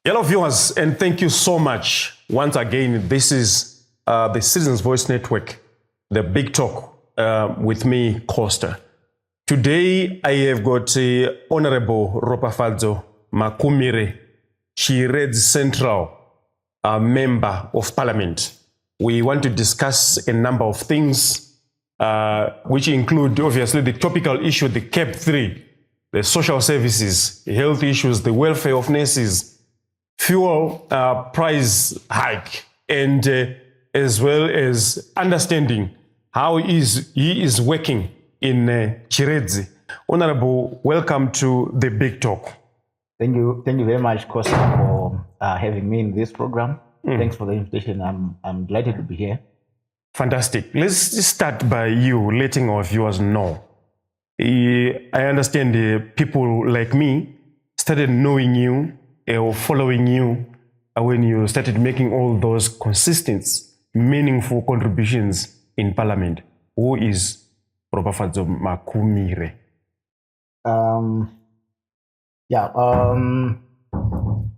Hello, viewers, and thank you so much. Once again, this is the Citizens Voice Network, the Big Talk, with me, Costa. Today, I have got Honorable Hon Makumire. She reads Central, Member of Parliament. We want to discuss a number of things, which include, obviously, the topical issue, the CAB3, the social services, the health issues, the welfare of nurses, fuel price hike, and as well as understanding how he is working in Chiredzi. Honorable, welcome to the Big Talk. Thank you very much, Costa, for having me in this program. Thanks for the invitation. I'm delighted to be here. Fantastic. Let's start by you letting our viewers know. I understand people like me started knowing you or following you when you started making all those consistent, meaningful contributions in Parliament. Who is Hon Makumire? Hon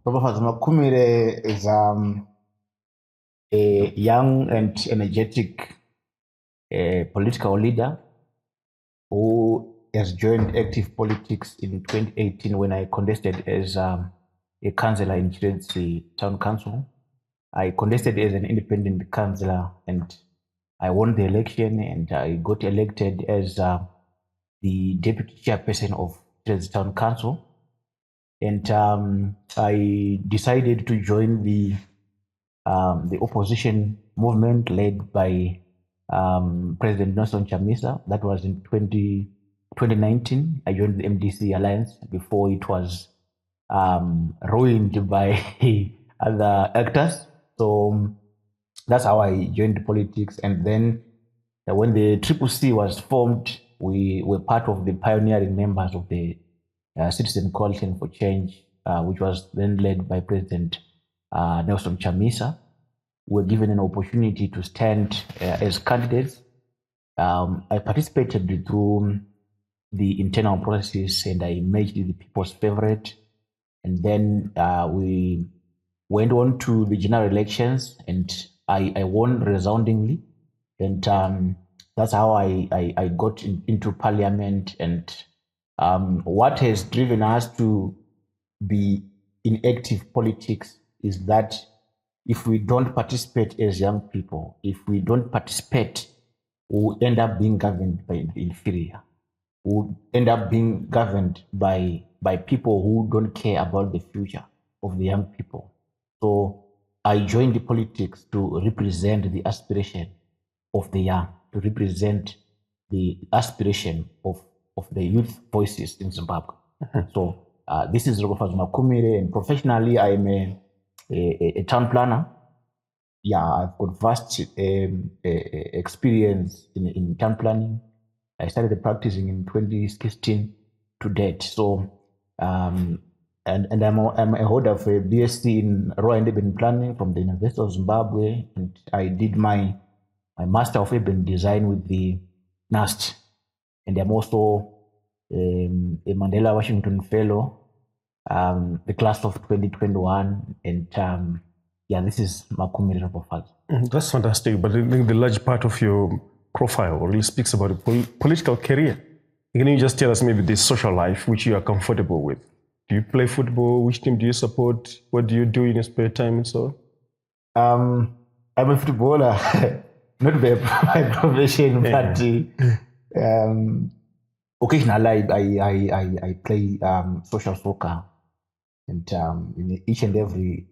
Makumire is a young and energetic political leader who has joined active politics in 2018 when I contested as a councillor in Chiredzi Town Council. I contested as an independent councillor and I won the election and I got elected as the deputy chairperson of Chiredzi Town Council. And I decided to join the opposition movement led by President Nelson Chamisa. That was in 2019. I joined the MDC Alliance before it was ruined by other actors. So that's how I joined politics. And then when the CCC was formed, we were part of the pioneering members of the Citizen Coalition for Change, which was then led by President Nelson Chamisa. We were given an opportunity to stand as candidates. I participated through the internal processes and I emerged the people's favorite. And then we went on to the general elections and I won resoundingly. And that's how I got into Parliament. And what has driven us to be in active politics is that if we don't participate as young people, if we don't participate, we'll end up being governed by the inferior. We'll end up being governed by people who don't care about the future of the young people. So I joined the politics to represent the aspiration of the young, to represent the aspiration of the youth voices in Zimbabwe. So this is Hon Makumire, and professionally I am a town planner. Yeah, I've got vast experience in town planning. I started practicing in 2016 to date. So, and I'm a holder of a BSc in Rural and Urban Planning from the University of Zimbabwe, and I did my Master of Urban Design with the NUST, and I'm also a Mandela Washington Fellow, the class of 2021, and this is Makumire. That's fantastic, but I think the large part of your profile really speaks about a political career. Can you just tell us maybe the social life which you are comfortable with? Do you play football? Which team do you support? What do you do in your spare time and so on? I'm a footballer, not by profession, but occasionally I play social soccer, and in each and every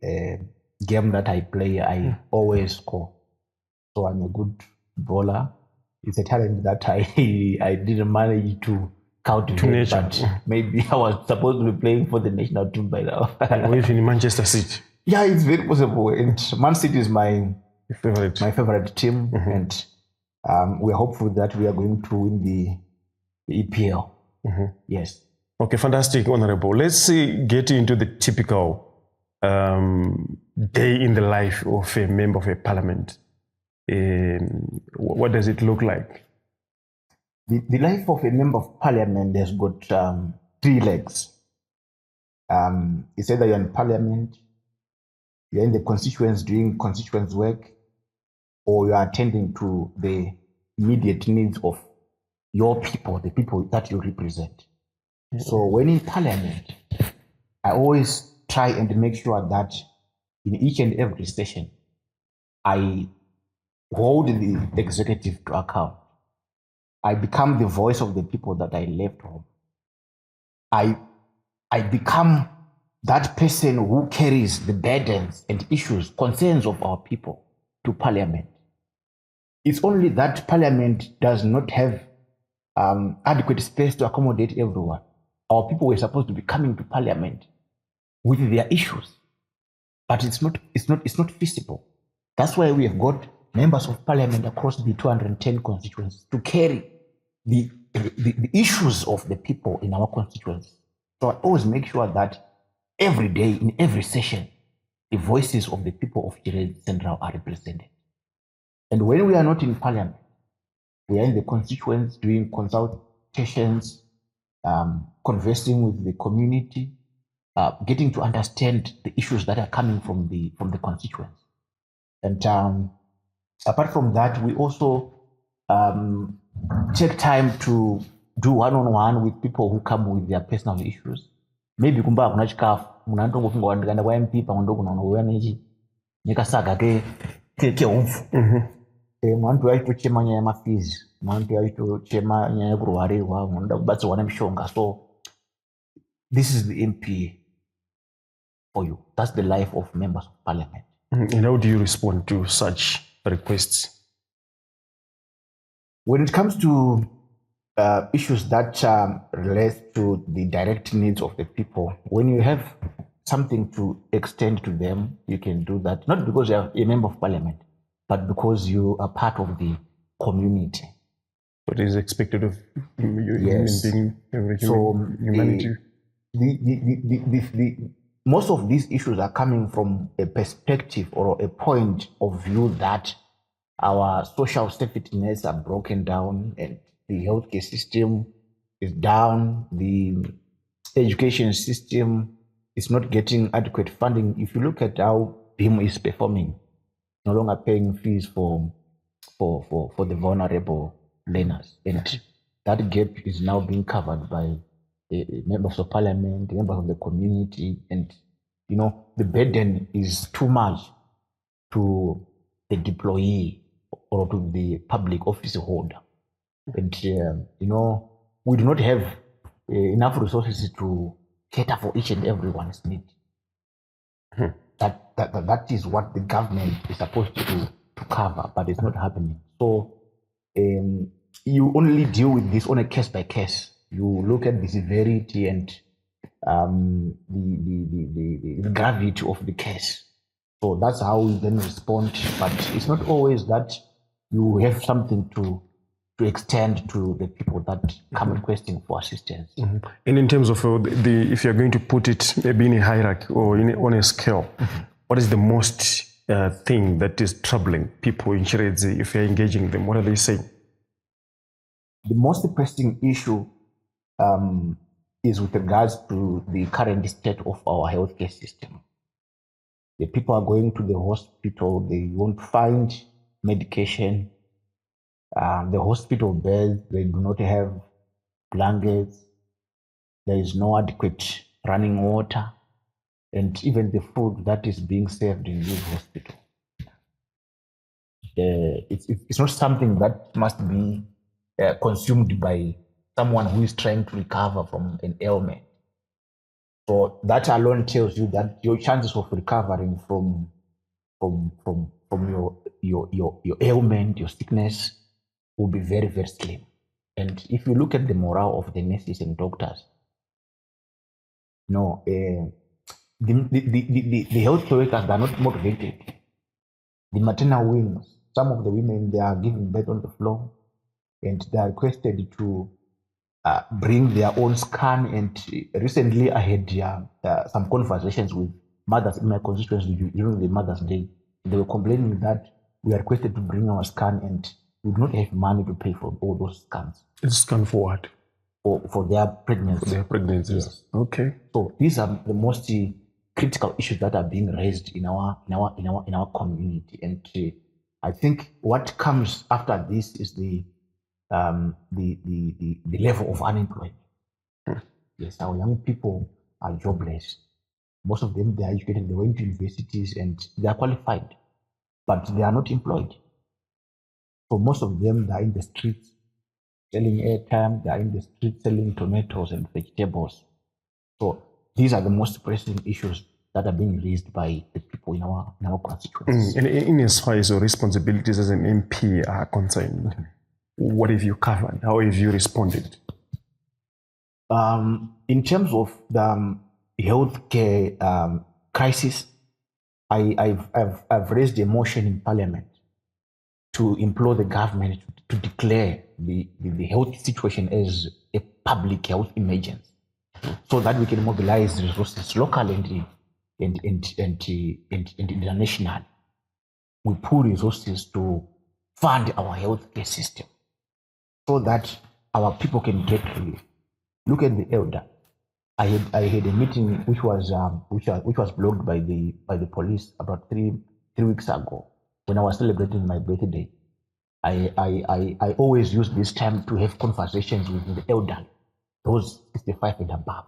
game that I play, I always score. So I'm a good bowler. It's a talent that I didn't manage to cultivate, but maybe I was supposed to be playing for the national team by now. Or even in Manchester City. Yeah, it's very possible. And Man City is my favorite team, and we're hopeful that we are going to win the EPL. Yes. Okay, fantastic, Honorable. Let's get into the typical day in the life of a member of a parliament. What does it look like? The life of a member of parliament has got three legs. It's either you're in parliament, you're in the constituents doing constituents work, or you are attending to the immediate needs of your people, the people that you represent. So when in parliament, I always try and make sure that in each and every session, I hold the executive to account. I become the voice of the people that I left home. I become that person who carries the burdens and issues, concerns of our people to parliament. It's only that parliament does not have adequate space to accommodate everyone. Our people were supposed to be coming to parliament with their issues, but it's not feasible. That's why we have got members of parliament across the 210 constituencies to carry the issues of the people in our constituencies. So I always make sure that every day, in every session, the voices of the people of Chile Central are represented. And when we are not in parliament, we are in the constituents doing consultations, conversing with the community, getting to understand the issues that are coming from the constituents. And apart from that, we also take time to do one-on-one with people who come with their personal issues. Maybe kumba kuna chikafu munantongofunga wandikanda kwa MP pang'ondo kuno uyanechi nikasaga ke umfu mwantu yaitochema nyaya yemafizi, mwantu yaitochema nyaya yekurwarirwa, munoda kubatsirwa nemishonga. So this is the MP for you. That's the life of members of parliament. And how do you respond to such requests? When it comes to issues that relate to the direct needs of the people, when you have something to extend to them, you can do that, not because you are a member of parliament, but because you are part of the community. What is expected of you, yes. humanity? Most of these issues are coming from a perspective or a point of view that our social safety nets are broken down and the healthcare system is down, the education system is not getting adequate funding. If you look at how BIM is performing, no longer paying fees for the vulnerable learners, and that gap is now being covered by members of parliament, members of the community, and the burden is too much to the deployee or to the public office holder. And we do not have enough resources to cater for each and everyone's need. That is what the government is supposed to cover, but it's not happening. So you only deal with this on a case by case. You look at the severity and the gravity of the case. So that's how we then respond. But it's not always that you have something to extend to the people that come requesting for assistance. And in terms of if you're going to put it maybe in a hierarchy or on a scale, what is the most thing that is troubling people in Chiredzi if you're engaging them? What are they saying? The most pressing issue is with regards to the current state of our healthcare system. The people are going to the hospital, they won't find medication. The hospital beds, they do not have blankets. There is no adequate running water, and even the food that is being served in this hospital. It's not something that must be consumed by someone who is trying to recover from an ailment. So that alone tells you that your chances of recovering from your ailment, your sickness, will be very, very slim. And if you look at the morale of the nurses and doctors, the health workers are not motivated. The maternal wings, some of the women, they are giving birth on the floor, and they are requested to bring their own scan. And recently I had some conversations with mothers in my constituency during the Mother's Day. They were complaining that we are requested to bring our scan and we do not have money to pay for all those scans. Scan for what? For their pregnancy. For their pregnancies. Yes. Okay. So these are the most critical issues that are being raised in our community. And I think what comes after this is the level of unemployment. Yes, our young people are jobless. Most of them, they are educated, they went to universities and they are qualified, but they are not employed. So most of them, they are in the streets selling airtime, they are in the streets selling tomatoes and vegetables. So these are the most pressing issues that are being raised by the people in our constituency. And in as far as your responsibilities as an MP are concerned, what have you covered? How have you responded? In terms of the healthcare crisis, I've raised a motion in Parliament to implore the government to declare the health situation as a public health emergency, so that we can mobilize resources locally and international. We pool resources to fund our healthcare system so that our people can get relief. Look at the elder. I had a meeting which was blocked by the police about three weeks ago when I was celebrating my birthday. I always use this time to have conversations with the elderly, those 65 and above,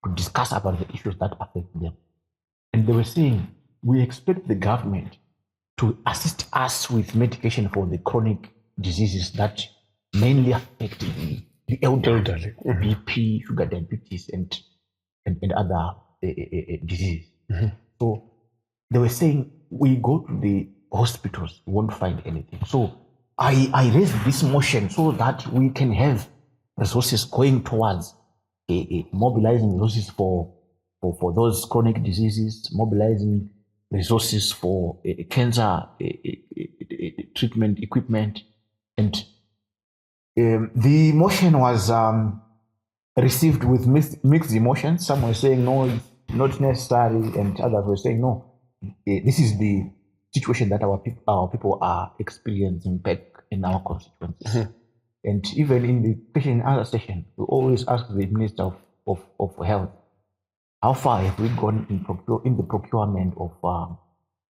to discuss about the issues that affect them. And they were saying, we expect the government to assist us with medication for the chronic diseases that mainly affect the elderly. BP, sugar diabetes, and other diseases. So they were saying, we go to the hospitals, we won't find anything. So I raised this motion so that we can have resources going towards mobilizing resources for those chronic diseases, mobilizing resources for cancer treatment equipment. And the motion was received with mixed emotions. Some were saying, no, it's not necessary, and others were saying, no, this is the situation that our people are experiencing back in our constituencies. And even in the question and answer session, we always ask the Minister of Health, how far have we gone in the procurement of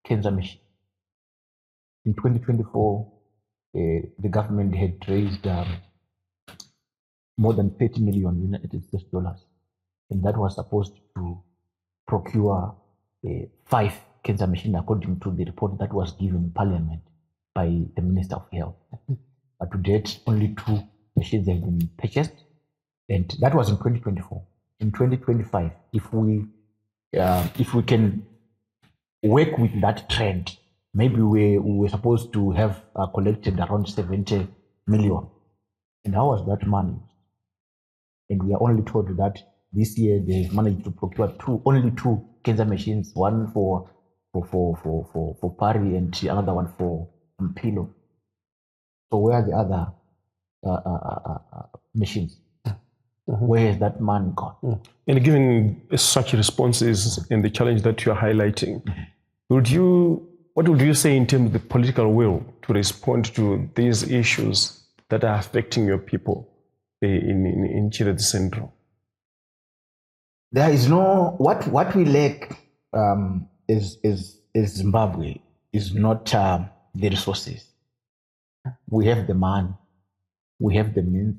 cancer machines? In 2024, the government had raised more than 30 million United States dollars, and that was supposed to procure 5 cancer machines according to the report that was given in Parliament by the Minister of Health. But to date, only 2 machines have been purchased, and that was in 2024. In 2025, if we can work with that trend, maybe we were supposed to have collected around 70 million. And how was that money? And we are only told that this year they've managed to procure only two cancer machines, one for Pari and another one for Mpilo. So where are the other machines? Where has that money gone? And given such responses and the challenge that you're highlighting, what would you say in terms of the political will to respond to these issues that are affecting your people in Chile Central? There is no, what we lack is Zimbabwe is not the resources. We have the man, we have the means.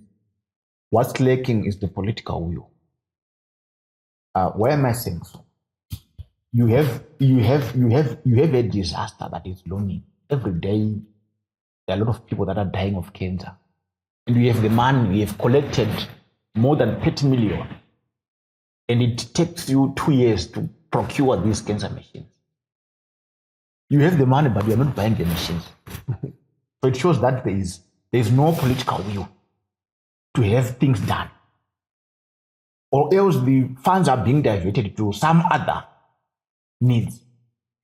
What's lacking is the political will. Why am I saying so? You have a disaster that is looming. Every day, there are a lot of people that are dying of cancer. And we have the money, we have collected more than 30 million. And it takes you 2 years to procure these cancer machines. You have the money, but you are not buying the machines. So it shows that there is no political will to have things done. Or else the funds are being diverted to some other needs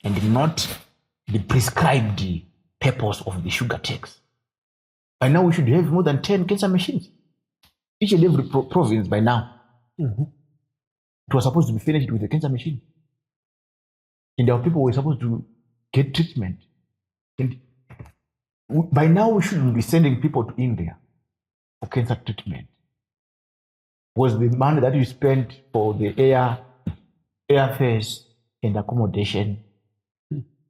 and not the prescribed purpose of the sugar tax. By now, we should have more than 10 cancer machines. Each and every province by now. It was supposed to be finished with a cancer machine. And our people were supposed to get treatment. And by now, we shouldn't be sending people to India for cancer treatment. Was the money that you spent for the airfares and accommodation.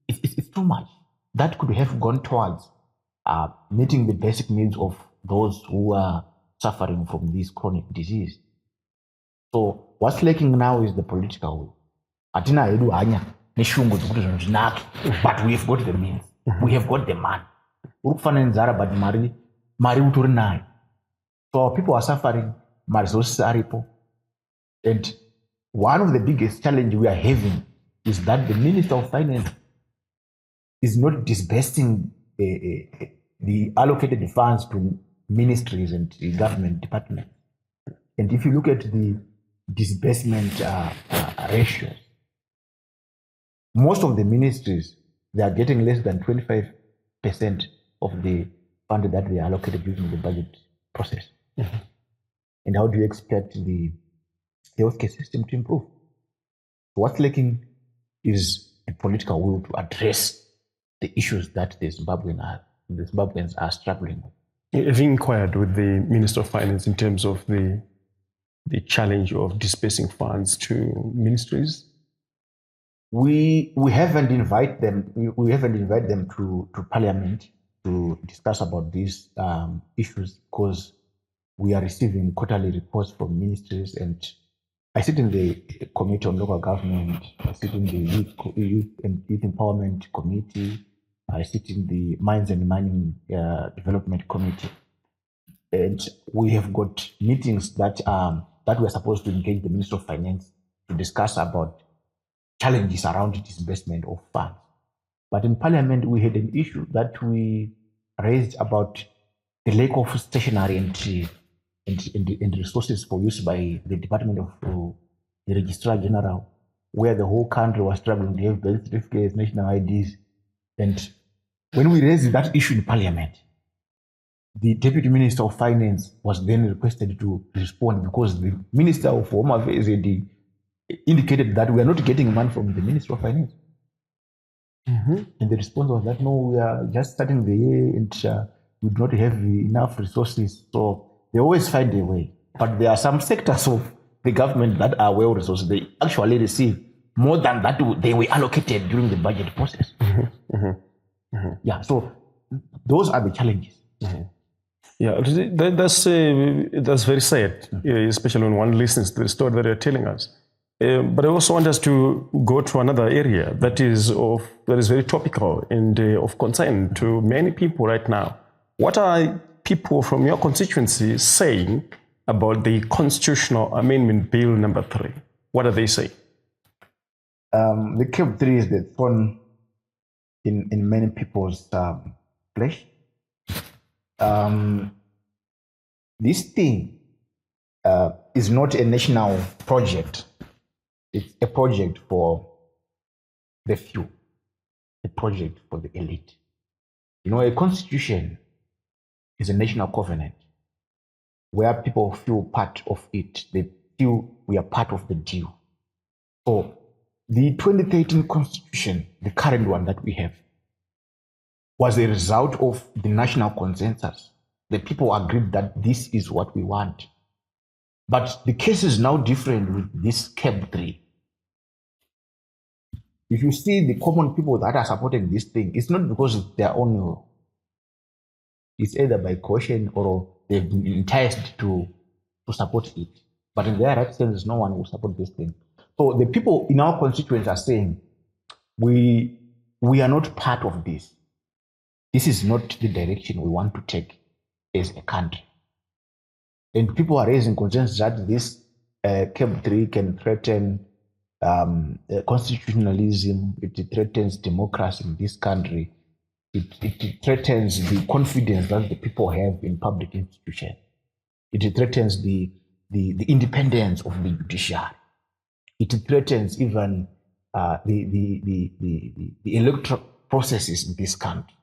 It's too much. That could have gone towards meeting the basic needs of those who are suffering from this chronic disease. So what's lacking now is the political will. Atina edu hanya neshungu dzekuti zvinhu zvinake, but we have got the means. We have got the money. Uri kufana nenzara but mari utori nayo. So our people are suffering, my resources aripo. And one of the biggest challenges we are having is that the Minister of Finance is not disbursing the allocated funds to ministries and the government departments. And if you look at the disbursement ratios, most of the ministries, they are getting less than 25% of the fund that they are allocated using the budget process. Mm-hmm. And how do you expect the healthcare system to improve? What's lacking is a political will to address the issues that the Zimbabweans are struggling with. Have you inquired with the Minister of Finance in terms of the challenge of dispersing funds to ministries? We haven't invited them. We haven't invited them to Parliament to discuss about these issues because we are receiving quarterly reports from ministries, and I sit in the Committee on Local Government. I sit in the Youth Empowerment Committee. I sit in the Mines and Mining Development Committee, and we have got meetings that we're supposed to engage the Minister of Finance to discuss about challenges around disbursement of funds. But in Parliament, we had an issue that we raised about the lack of stationery and resources for use by the Department of the Registrar General, where the whole country was struggling to have birth certificates, national IDs. And when we raised that issue in Parliament, the Deputy Minister of Finance was then requested to respond because the Minister of Home Affairs indicated that we are not getting money from the Minister of Finance. Mm-hmm. And the response was that, no, we are just starting the year and we do not have enough resources. So they always find a way. But there are some sectors of the government that are well resourced. They actually receive more than that they were allocated during the budget process. Mm-hmm. Mm-hmm. Mm-hmm. Yeah, so those are the challenges. Mm-hmm. Yeah, that's very sad, especially when one listens to the story that you're telling us. But I also want us to go to another area that is very topical and of concern to many people right now. What are people from your constituency saying about the Constitutional Amendment Bill number 3? What do they say? The CAB3 is the thorn in many people's flesh. This thing is not a national project. It's a project for the few, a project for the elite. You know, a constitution is a national covenant where people feel part of it. They feel we are part of the deal. So the 2013 constitution, the current one that we have, was a result of the national consensus. The people agreed that this is what we want. But the case is now different with this CAB3. If you see the common people that are supporting this thing, it's not because it's their own will. It's either by caution or they've been enticed to support it. But in their right sense, no one will support this thing. So the people in our constituents are saying, we are not part of this. This is not the direction we want to take as a country. And people are raising concerns that this CAB3 can threaten constitutionalism, it threatens democracy in this country, it threatens the confidence that the people have in public institutions, it threatens the independence of the judiciary, it threatens even the electoral processes in this country.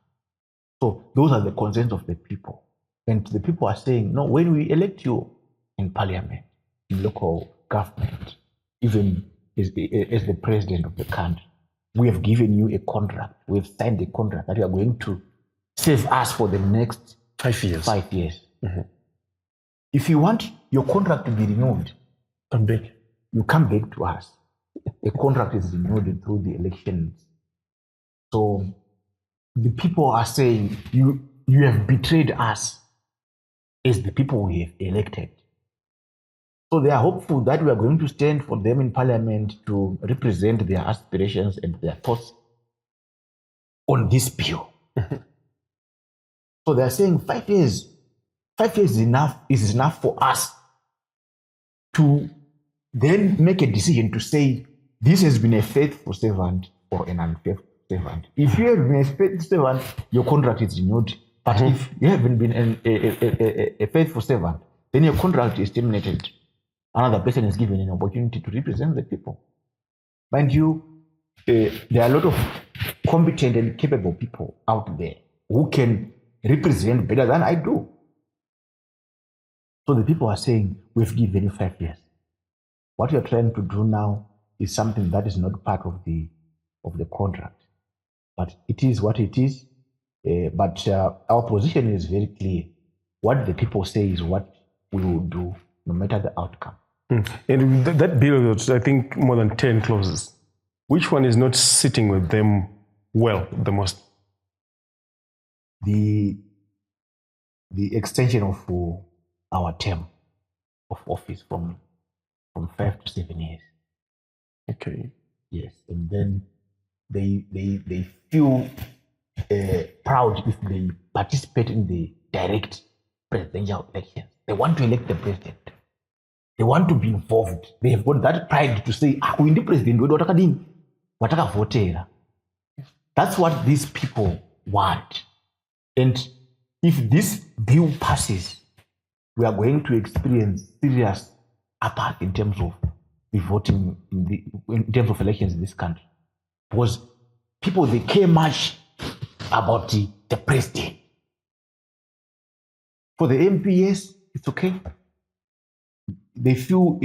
So those are the concerns of the people. And the people are saying, no, when we elect you in parliament, in local government, even as the president of the country, we have given you a contract. We've signed a contract that you are going to save us for the next 5 years. 5 years. Mm-hmm. If you want your contract to be renewed, come back. You come back to us. a contract is renewed through the elections. So the people are saying, you have betrayed us as the people we have elected. So they are hopeful that we are going to stand for them in parliament to represent their aspirations and their thoughts on this bill. So they are saying 5 years. 5 years is enough for us to then make a decision to say this has been a faithful servant or an unfaithful servant. If you have been a faithful servant, your contract is renewed. But if you haven't been a faithful servant, then your contract is terminated. Another person is given an opportunity to represent the people. Mind you, there are a lot of competent and capable people out there who can represent better than I do. So the people are saying, we've given you 5 years. What you're trying to do now is something that is not part of the contract. But it is what it is. But our position is very clear. What the people say is what we will do, no matter the outcome. And that bill has, I think, more than 10 clauses. Which one is not sitting with them well the most? The extension of our term of office from 5 to 7 years. Okay. Yes, and then they feel proud if they participate in the direct presidential elections. They want to elect the president. They want to be involved. They have got that pride to say, we need president, that's what these people want. And if this bill passes, we are going to experience serious apart in terms of the voting, in terms of elections in this country. Because people, they care much about the president. For the MPs, it's okay. They feel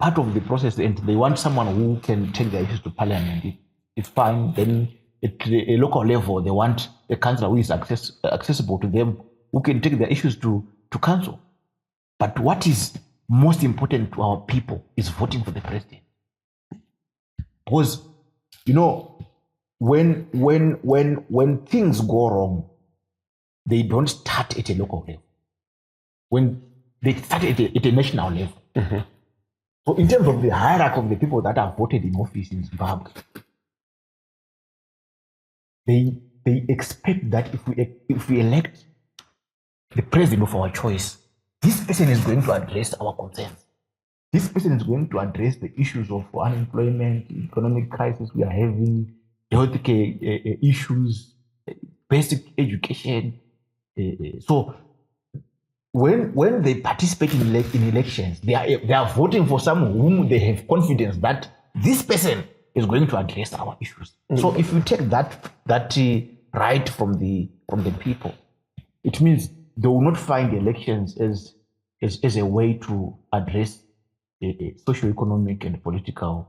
part of the process and they want someone who can take their issues to parliament. It's fine. Then at a local level, they want a councillor who is accessible to them, who can take their issues to council. But what is most important to our people is voting for the president. Because, you know, when things go wrong, they don't start at a local level. When they start at a national level. Mm-hmm. So in terms of the hierarchy of the people that are voted in office in Zimbabwe, they expect that if we elect the president of our choice, this person is going to address our concerns. This person is going to address the issues of unemployment, economic crisis we are having, healthcare issues, basic education. So when they participate in elections, they are voting for someone whom they have confidence that this person is going to address our issues. Mm-hmm. So if you take that right from the people, it means they will not find elections as a way to address socio-economic and political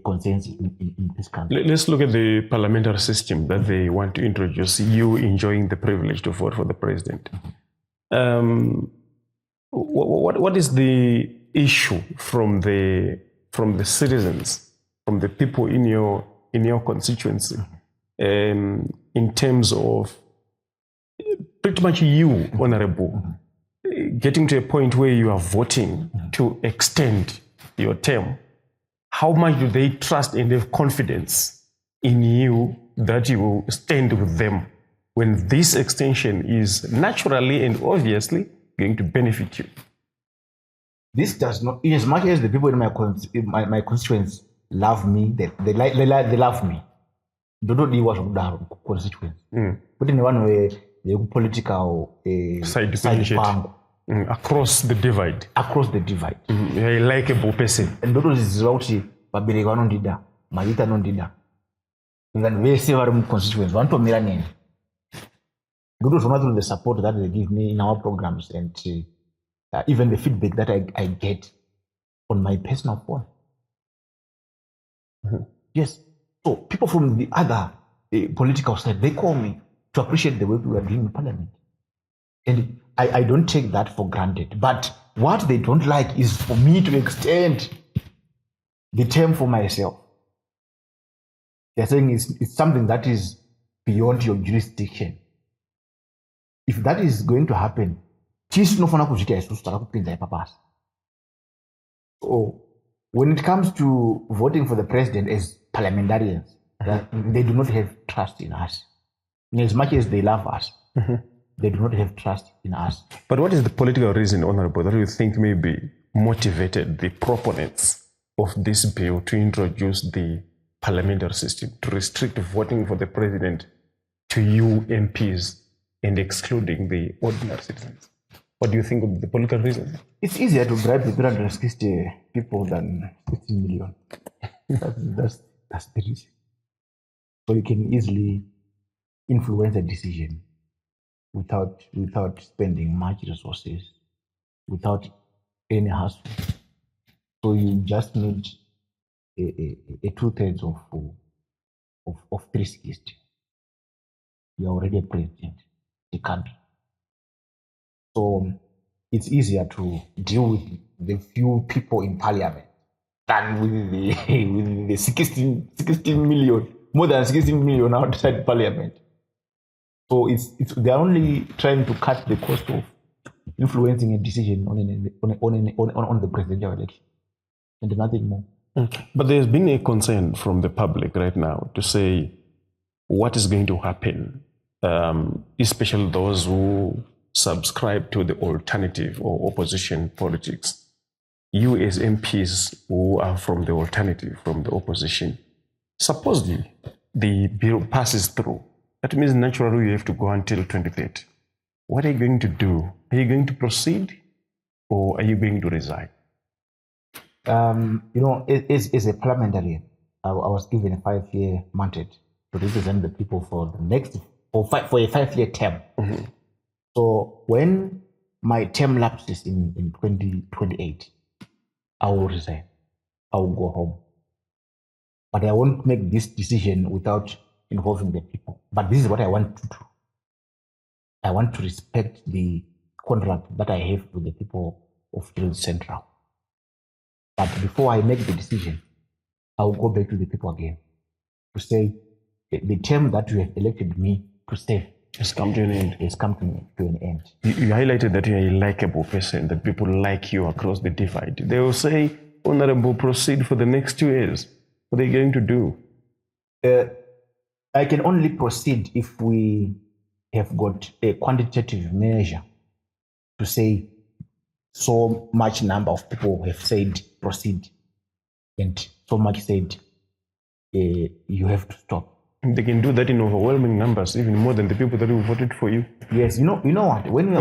concerns in this country. Let's look at the parliamentary system that they want to introduce, you enjoying the privilege to vote for the president. What is the issue from the citizens, from the people in your constituency, in terms of pretty much you, Honorable, getting to a point where you are voting to extend your term? How much do they trust and have confidence in you that you will stand with them when this extension is naturally and obviously going to benefit you? This does not, in as much as the people in my constituents love me, they love me. They don't need what constituents. But in one way, the political side across the divide. Across the divide. A likable person. And those is what Babylon Nondida, Marita Nondida. Then we see our constituents want to mirror. Those are the support that they give me in our programs and even the feedback that I get on my personal phone. Mm-hmm. Yes. So people from the other political side, they call me to appreciate the work we are doing in parliament. And I don't take that for granted. But what they don't like is for me to extend the term for myself. They're saying it's something that is beyond your jurisdiction. If that is going to happen, so when it comes to voting for the president as parliamentarians, they do not have trust in us. As much as they love us, they do not have trust in us. But what is the political reason, Honorable, that you think maybe motivated the proponents of this bill to introduce the parliamentary system, to restrict voting for the president to you MPs and excluding the ordinary citizens? What do you think of the political reason? It's easier to bribe the 360 people than 15 million. That's the reason. So you can easily influence a decision without spending much resources, without any hassle. So you just need a 2/3 of 360. You're already a president of the country. So it's easier to deal with the few people in parliament than with the 16 million, more than 16 million outside parliament. So they're only trying to cut the cost of influencing a decision on the presidential election, and nothing more. But there's been a concern from the public right now to say what is going to happen, especially those who subscribe to the alternative or opposition politics. You as MPs who are from the alternative, from the opposition, supposedly the bill passes through. That means naturally you have to go until 2030. What are you going to do? Are you going to proceed or are you going to resign? As a parliamentarian, I was given a 5-year mandate to represent the people for the next, for a 5-year term. Mm-hmm. So when my term lapses in 2028, I will resign. I will go home. But I won't make this decision without involving the people. But this is what I want to do. I want to respect the contract that I have with the people of Hill Central. But before I make the decision, I will go back to the people again to say the term that you have elected me to serve has come to an end. Has come to an end. You highlighted that you're a likable person, that people like you across the divide. They will say, Honorable, proceed for the next 2 years. What are you going to do? I can only proceed if we have got a quantitative measure to say so much number of people have said proceed and so much said you have to stop. They can do that in overwhelming numbers, even more than the people that who voted for you. Yes, you know what? When you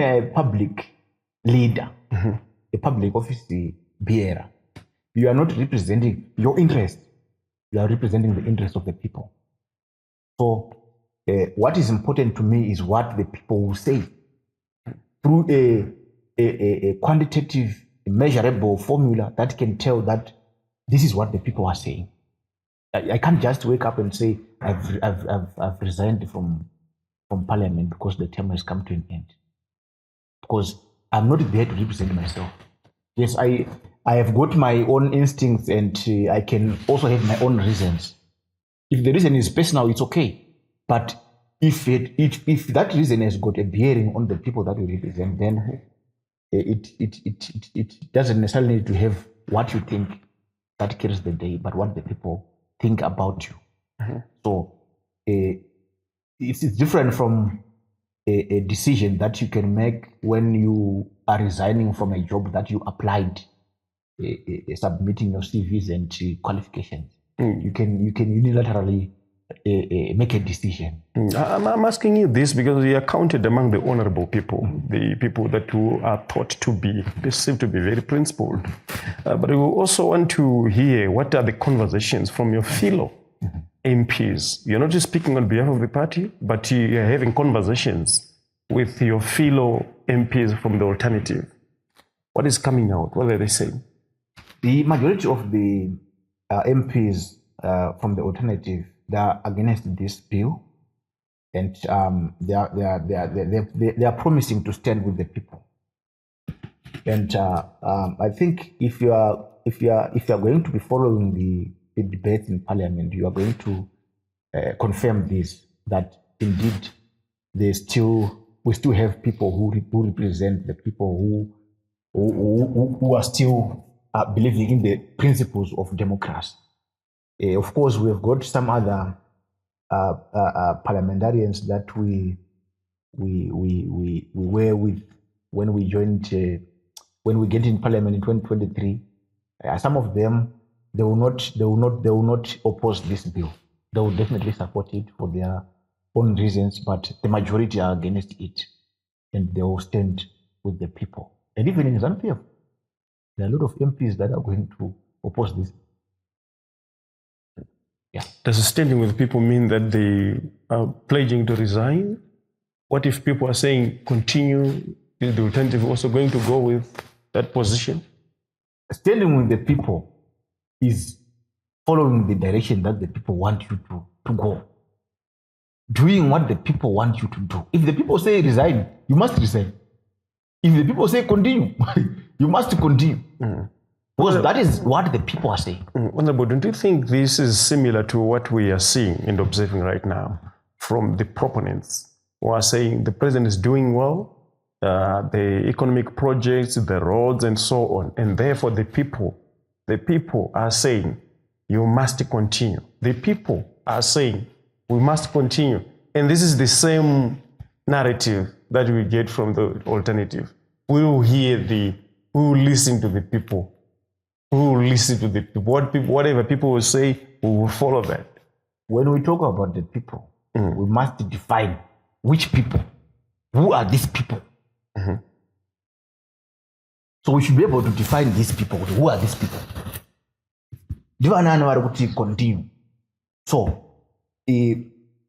are a public leader, a public office bearer, you are not representing your interest. You are representing the interest of the people. So what is important to me is what the people will say through a quantitative, measurable formula that can tell that this is what the people are saying. I can't just wake up and say I've resigned from parliament because the term has come to an end. Because I'm not there to represent myself. Yes, I have got my own instincts and I can also have my own reasons. If the reason is personal, it's okay. But if that reason has got a bearing on the people that we represent, then it doesn't necessarily need to have what you think that carries the day, but what the people think about you. So it's different from a decision that you can make when you are resigning from a job that you applied, submitting your CVs and qualifications. You can unilaterally make a decision. I'm asking you this because you are counted among the honorable people, the people that who are thought to be perceived to be very principled. But we also want to hear what are the conversations from your fellow MPs. You're not just speaking on behalf of the party, but you're having conversations with your fellow MPs from the alternative. What is coming out? What are they saying? The majority of the MPs from the alternative, they are against this bill, and they are promising to stand with the people. And I think if you are going to be following debate in Parliament, you are going to confirm this, that indeed we still have people who represent the people who are still believing in the principles of democracy. Of course, we have got some other parliamentarians that we were with when we joined, when we get in Parliament in 2023. Some of them, they will not oppose this bill. They will definitely support it for their own reasons, but the majority are against it, and they will stand with the people. And even in Zambia, there are a lot of MPs that are going to oppose this. Yeah. Does standing with people mean that they are pledging to resign? What if people are saying continue? Is the alternative also going to go with that position? Standing with the people is following the direction that the people want you to go. Doing what the people want you to do. If the people say resign, you must resign. If the people say continue, you must continue. Because that is what the people are saying. Honorable, don't you think this is similar to what we are seeing and observing right now from the proponents who are saying the president is doing well, the economic projects, the roads, and so on, and therefore the people are saying you must continue. The people are saying we must continue, and this is the same narrative that we get from the alternative. We will listen to the people. We will listen to the people. Whatever people will say, we will follow that. When we talk about the people, we must define which people. Who are these people? So we should be able to define these people. Who are these people? Continue. So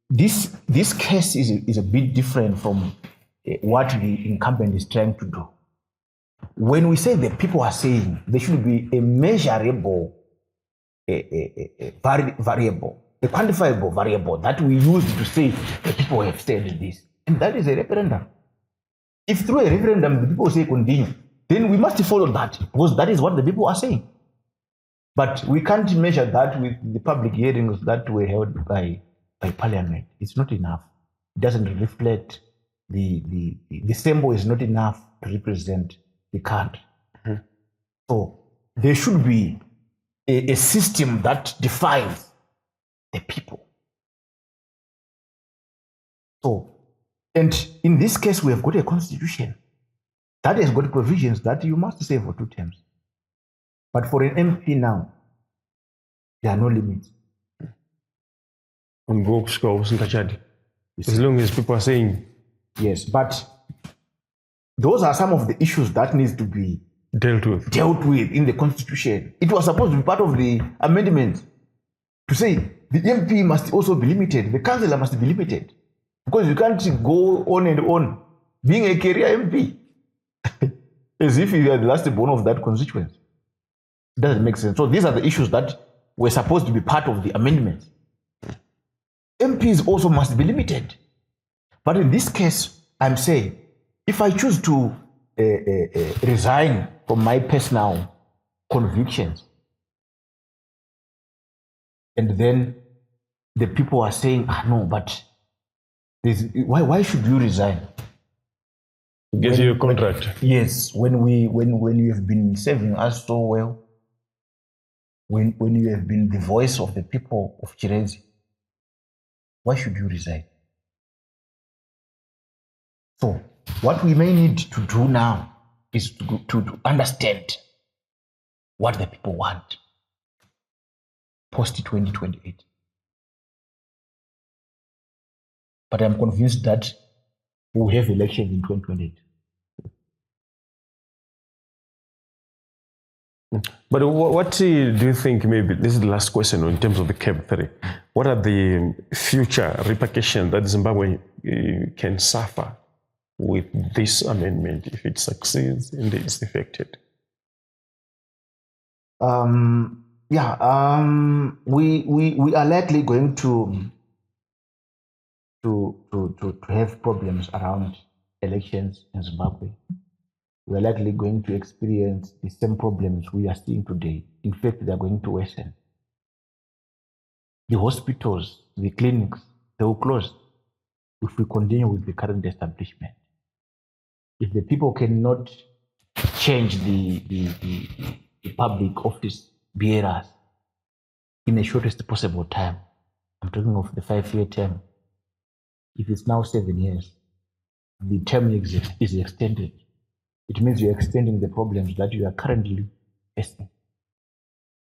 this case is a bit different from what the incumbent is trying to do. When we say the people are saying, there should be a measurable variable, a quantifiable variable that we use to say the people have said this. And that is a referendum. If through a referendum the people say continue, then we must follow that, because that is what the people are saying. But we can't measure that with the public hearings that were held by Parliament. It's not enough. It doesn't reflect the symbol is not enough to represent the country. So there should be a system that defines the people. So, and in this case, we have got a constitution that has got provisions that you must serve for 2 terms. But for an MP now, there are no limits. On books, as long as people are saying yes, but those are some of the issues that needs to be dealt with in the constitution. It was supposed to be part of the amendment to say the MP must also be limited, the councillor must be limited, because you can't go on and on being a career MP as if you are the last born of that constituency. It doesn't make sense. So these are the issues that were supposed to be part of the amendment. MPs also must be limited. But in this case, I'm saying, if I choose to resign from my personal convictions, and then the people are saying, no, but why should you resign? Get you a contract. Yes, when you have been serving us so well, when you have been the voice of the people of Chirezi, why should you resign? So what we may need to do now is to understand what the people want post 2028. But I'm convinced that we'll have elections in 2028. But what do you think, maybe, this is the last question in terms of the CAB3, what are the future repercussions that Zimbabwe can suffer with this amendment if it succeeds and is effected? We are likely going to have problems around elections in Zimbabwe. We are likely going to experience the same problems we are seeing today. In fact, they are going to worsen. the hospitals, the clinics, they will close if we continue with the current establishment. If the people cannot change the public office bearers in the shortest possible time, I'm talking of the 5-year term. If it's now 7 years, the term is extended. It means you're extending the problems that you are currently facing.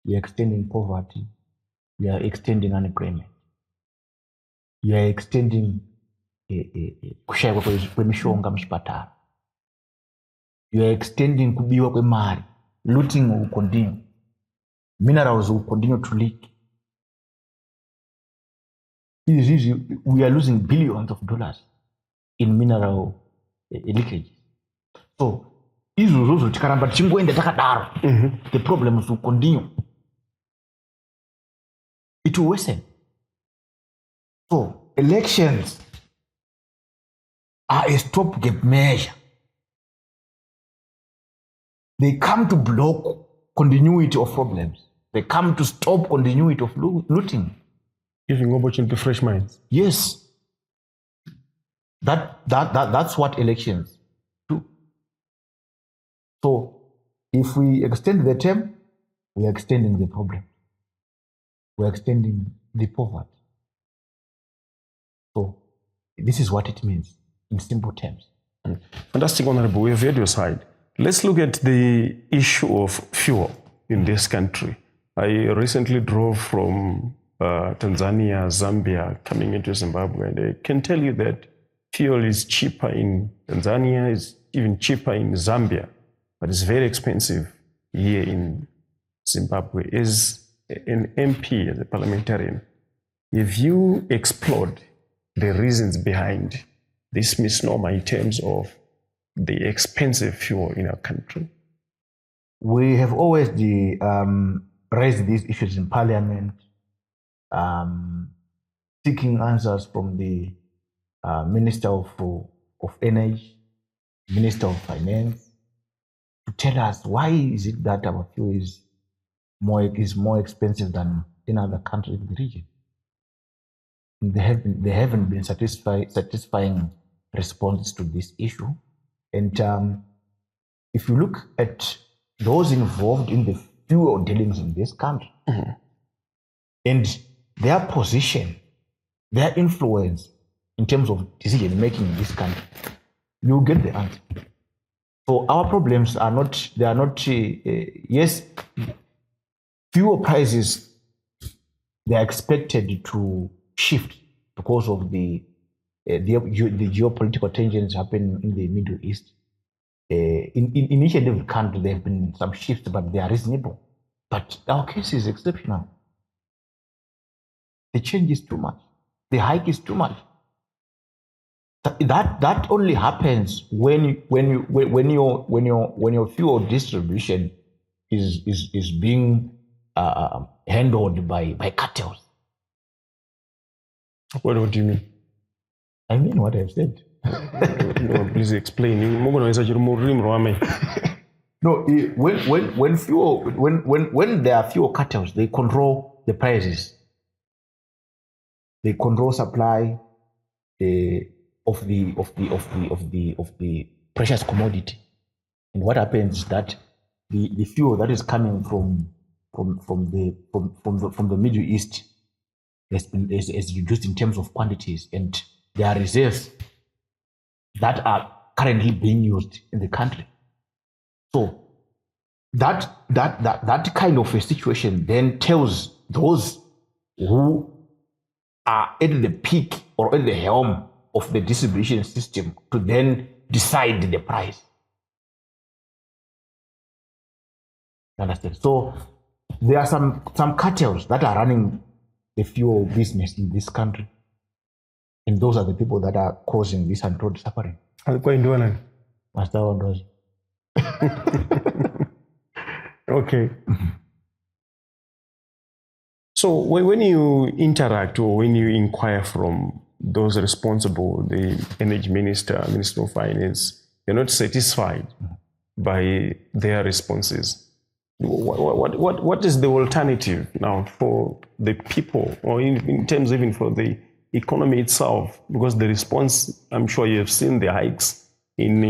You're extending poverty. You are extending unemployment. You are extending kushayikwa kwemishonga muchipatara. You are extending kubiwa kwemari. Looting will continue. Minerals will continue to leak. We are losing billions of dollars in mineral leakage. So, the problems will continue. It will worsen. So, elections are a stopgap measure. They come to block continuity of problems. They come to stop continuity of looting. Giving opportunity to fresh minds. Yes. That's what elections do. So, if we extend the term, we are extending the problem. We are extending the poverty. So, this is what it means in simple terms. Fantastic, Honorable. We have heard your side. Let's look at the issue of fuel in this country. I recently drove from Tanzania, Zambia, coming into Zimbabwe, and I can tell you that fuel is cheaper in Tanzania, is even cheaper in Zambia, but it's very expensive here in Zimbabwe. As an MP, as a parliamentarian, have you explored the reasons behind this misnomer in terms of the expensive fuel in our country? We have always raised these issues in Parliament, seeking answers from the Minister of Energy, Minister of Finance, to tell us why is it that our fuel is more expensive than in other countries in the region. They haven't been satisfying responses to this issue. And if you look at those involved in the fuel dealings in this country, and their position, their influence in terms of decision making in this country, you get the answer. So our problems are not, yes, fuel prices, they are expected to shift because of the geopolitical tensions happening in the Middle East. In each and every country, there have been some shifts, but they are reasonable. But our case is exceptional. The change is too much. The hike is too much. That only happens when your fuel distribution is being handled by cartels. What do you mean? I mean what I've said. No, please explain. No, when there are fuel cartels, they control the prices. They control supply of the precious commodity. And what happens is that the fuel that is coming from the Middle East is reduced in terms of quantities, and there are reserves that are currently being used in the country. So that kind of a situation then tells those who are at the peak or at the helm of the distribution system to then decide the price. Understand? So there are some cartels that are running the fuel business in this country, and those are the people that are causing this untold suffering. Master Wonders. Okay. So when you interact or when you inquire from those responsible, the Energy Minister, Minister of Finance, you're not satisfied by their responses. What is the alternative now for the people, or in terms even for the economy itself? Because the response, I'm sure you have seen the hikes in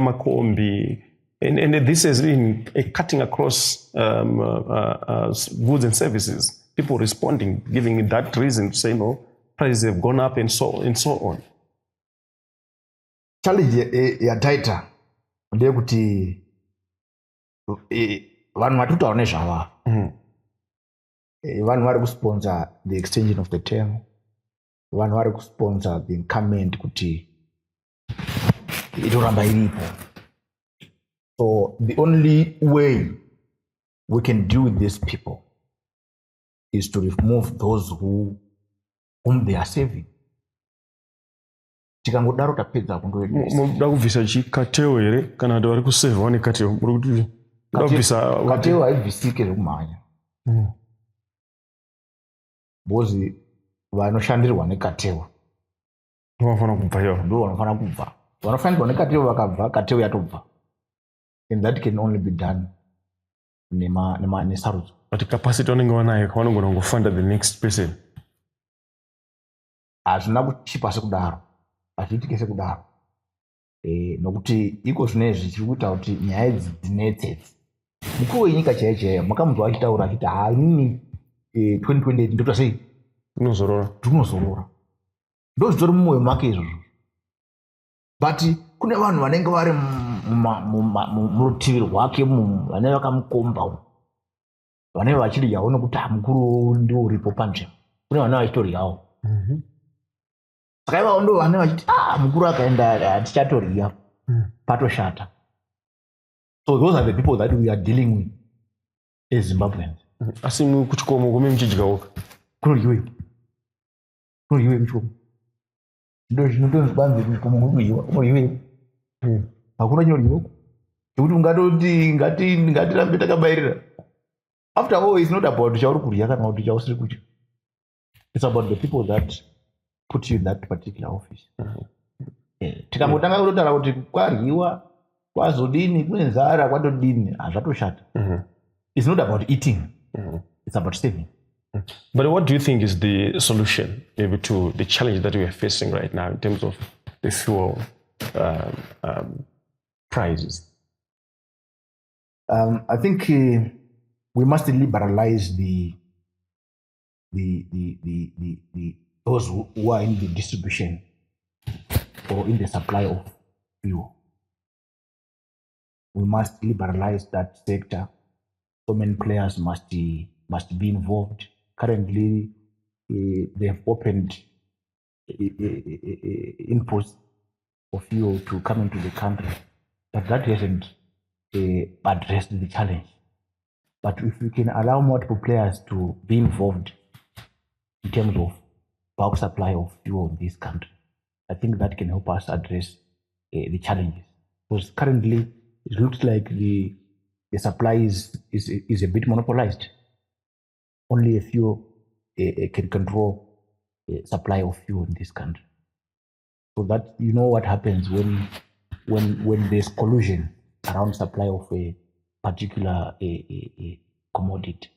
Makombi, and this has been a cutting across goods and services. People responding, giving that reason to say no, prices have gone up and so on. Challenge ya taita ndiye kuti vanhu vatutaone zvava vanhu vari kusponsor the extension of the term, vanhu vari kusponsor the incumbent kuti itoramba iripo. So the only way we can deal with these people is to remove those whom they are saving. Tikangodaro tapedza kundoedesa. Muda kubvisa chikateo here kana kuti vari kusevha nekateo muri kuti kubvisa kateo haibvisike zvekumhanya. Bozi vanoshandirwa nekateo vanofana kubva ivo, ndo vanofana kubva. Vanofanirwa nekateo vakabva, kateo yatobva. And that can only be done nesarudzo. But capacity vanenge vanayo kavanogona kungofunda the next person. Hazvina kuchipa sekudaro, hazviitike sekudaro. Nokuti iko zvinezvi chiri kuita kuti nyaya idzi dzinetsetse. Mukuru wenyika chaiyo chaiyo makamunzwa achitaura achiti inini 2028 ndokuita sei? Tinozorora. Ndo zvitori mumwoyo make izvozvo. But kune vanhu vanenge vari murutivi rwake vanenge vakamukomba, vanenge vachiryawo nokuti mukuru ndiwo uripo panzvimbo. Kune vanenge vachitoryawo. Saka ivavo ndo vanenge vachiti mukuru akaenda hatichatorya, patoshata. So those are the people that we are dealing with as Zimbabweans. Asi kuchikomo kune muchidyawo. Kunoryiwe kuchikomo. Ndo zvinotonzi kwanzi kuchikomo kunoryiwe. Hakuna chinoryiwa. Nekuti ungatoti ngatirambe takabairira. After all, it's not about chauri kurya kana kuti chausiri kudya. It's about the people that put you in that particular office. Tikangotanga kutotaura kuti kwaryiwa, kwazodini, kune nzara, kwatodini, hazvatoshata. It's not about eating. It's about saving. But what do you think is the solution maybe to the challenge that we are facing right now in terms of the fuel prices? I think we must liberalize those who are in the distribution or in the supply of fuel. We must liberalize that sector. So many players must be involved. Currently, they have opened imports of fuel to come into the country, but that hasn't addressed the challenge. But if we can allow multiple players to be involved in terms of bulk supply of fuel in this country, I think that can help us address the challenges. Because currently, it looks like the supply is a bit monopolized. Only a few can control supply of fuel in this country. So that you know what happens when there's collusion around supply of a particular commodity.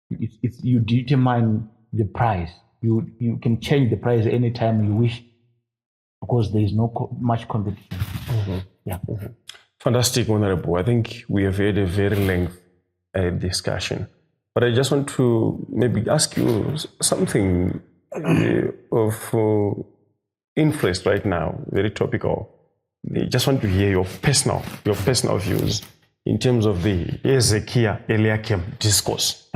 It's you determine the price. You can change the price anytime you wish because there is no much competition. Yeah. Fantastic, Honorable. I think we have had a very lengthy discussion. But I just want to maybe ask you something of interest right now, very topical. I just want to hear your personal views in terms of the Hezekiah Eliakim discourse.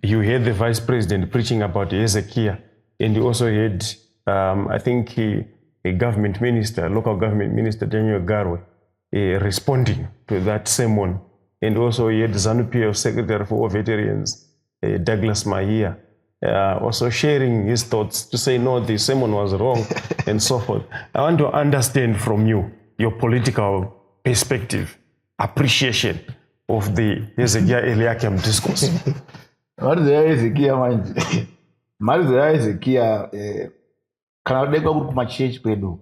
You heard the Vice President preaching about Hezekiah, and you also heard, I think, a government minister, local government minister, Daniel Garwe, responding to that sermon. And also he had ZANU-PF Secretary for Veterans, Douglas Mahia, also sharing his thoughts to say, no, the sermon was wrong, and so forth. I want to understand from you, your political perspective, appreciation of the Hezekiah Eliakim discourse. Marizo Hezekiah manje. Marizo Hezekiah kana kudekwa kuri kumachechi kwedu.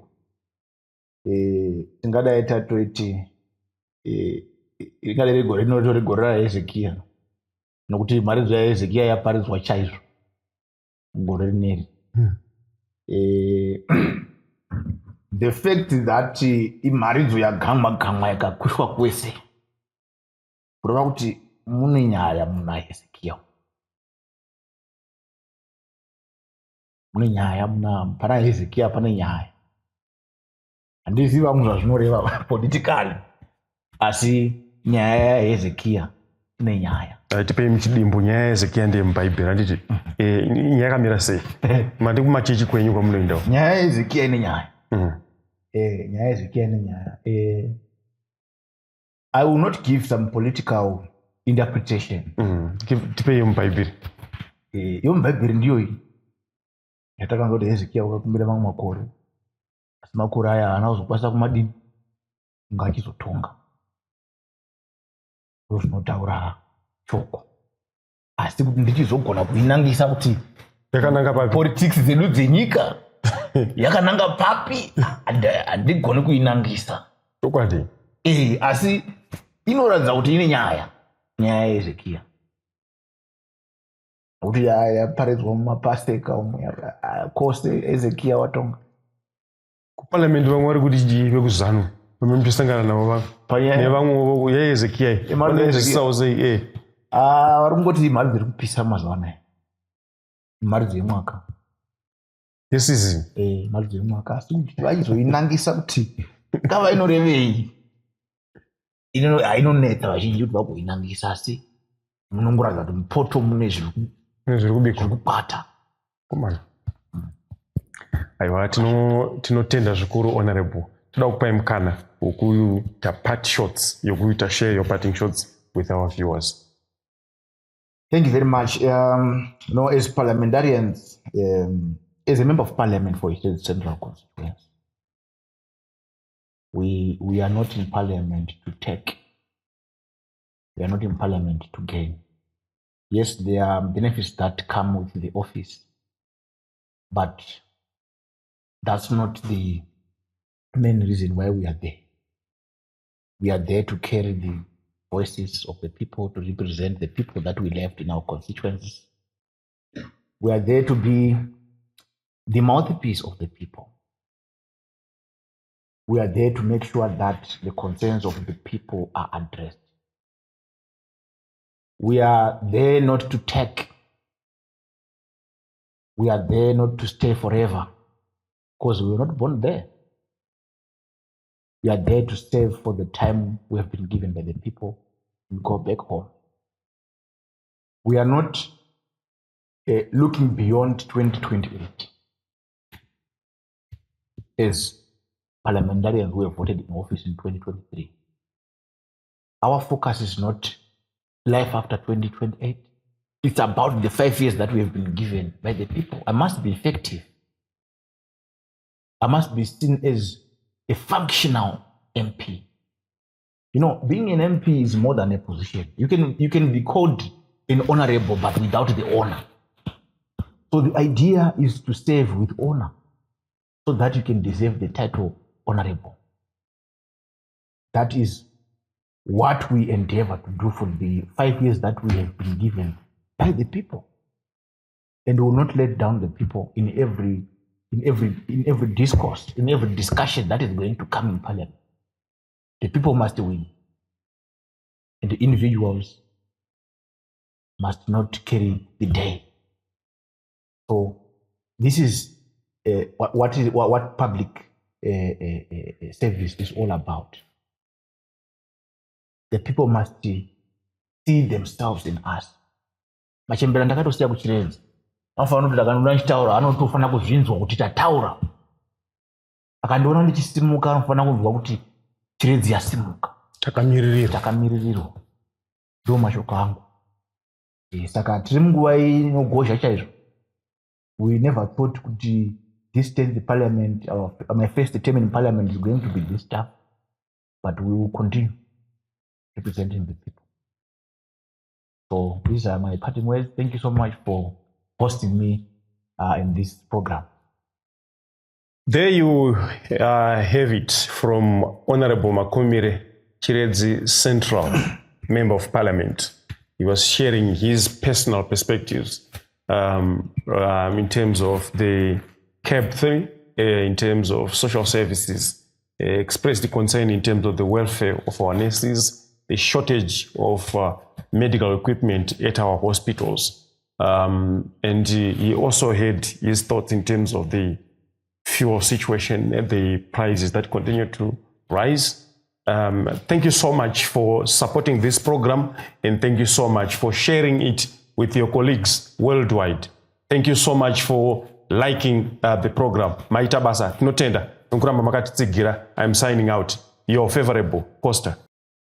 Tingadai tatoiti ikalere gore rinotore gore raHezekia nokuti mharidzo yaHezekia yaparidzwa chaizvo gore rineri. The fact that imharidzo yagamwa yakakwishwa kwese kureva kuti mune nyaya muna Hezekia, mune nyaya pana Hezekia, pane nyaya. Handizivi vamwe zvazvinoreva politically, asi nyaya yaHezekia ine nyaya. Tipei muchidimbu nyaya yaHezekia ndiye mubhaibheri handiti nyaya yakamira sei? Mandi kumachechi kwenyu kwamunoendawo? Nyaya yaHezekia ine nyaya. Nyaya yaHezekia ine nyaya. I will not give some political interpretation. Tipei yomubhaibheri. Yomubhaibheri ndiyo iyi yatakanzwa kuti Hezekia wakakumbira mamwe makore, asi makore aya haana kuzokwanisa kumadini kunge achizotonga. Ndozvinotaura shoko, asi kuti ndichizogona kuinangisa kuti yakananga papi, politics dzedu dzenyika yakananga papi, handigoni kuinangisa. Chokwadi. Asi inoratidza kuti ine nyaya yaHezekia, kuti yaparidzwa mumapasteka umwe kose Hezekia watonga. Kuparliament vamwe vari kuti chiive kuzanu vamwe muchisangana navo nevamwe yaHezekia vanozvisawo sei? Vari kungoti mhari dziri kupisa mazuva anaya, mhari dzemwaka yesizini, mhari dzemwaka, asi kuti vachizoinangisa kuti ngava inorevei. Hainonetsa vazhinji kuti vagoinangisa, asi munongoratidza kuti mupoto mune zviri kubata. Aiwa, tinotenda zvikuru honorable. Toda kupai mukana wokuita part shots, yokuita share your parting shots with our viewers. Thank you very much. As parliamentarians, as a member of parliament for Eastern Central Constituency, we are not in parliament to take. We are not in parliament to gain. Yes, there are benefits that come with the office, but that's not the main reason why we are there. We are there to carry the voices of the people, to represent the people that we left in our constituencies. We are there to be the mouthpiece of the people. We are there to make sure that the concerns of the people are addressed. We are there not to take. We are there not to stay forever, because we were not born there. We are there to serve for the time we have been given by the people and go back home. We are not looking beyond 2028. As parliamentarians who have voted in office in 2023, our focus is not life after 2028. It's about the 5 years that we have been given by the people. I must be effective. I must be seen as a functional MP. You know, being an MP is more than a position. You can be called an honorable, but without the honor. So the idea is to serve with honor, so that you can deserve the title honorable. That is what we endeavor to do for the 5 years that we have been given by the people. And we will not let down the people in every discourse, in every discussion that is going to come in parliament. The people must win. And the individuals must not carry the day. So this is what public service is all about. The people must see themselves in us. Machembera ndakatosiya kuchirenzi. Anofanira kuti akandiona ndichitaura anotofanira kuzvinzwa kuti tataura. Akandiona ndichisimuka anofanira kunzwa kuti chiredzi yasimuka. Takamirirwa. Ndo mashoko angu. Saka tiri munguva inogozha chaizvo. We never thought kuti this the parliament, my first term in parliament is going to be this tough, but we will continue representing the people. So these are my parting words. Thank you so much for hosting me in this program. There you have it from Honorable Makumire, Chiredzi Central Member of Parliament. He was sharing his personal perspectives in terms of the CAB3, in terms of social services, expressed the concern in terms of the welfare of our nurses, the shortage of medical equipment at our hospitals. And he also had his thoughts in terms of the fuel situation and the prices that continue to rise. Thank you so much for supporting this program, and thank you so much for sharing it with your colleagues worldwide. Thank you so much for liking the program. Maita basa, tinotenda, nkuramba makatitsigira. I'm signing out. Your favorable Costa.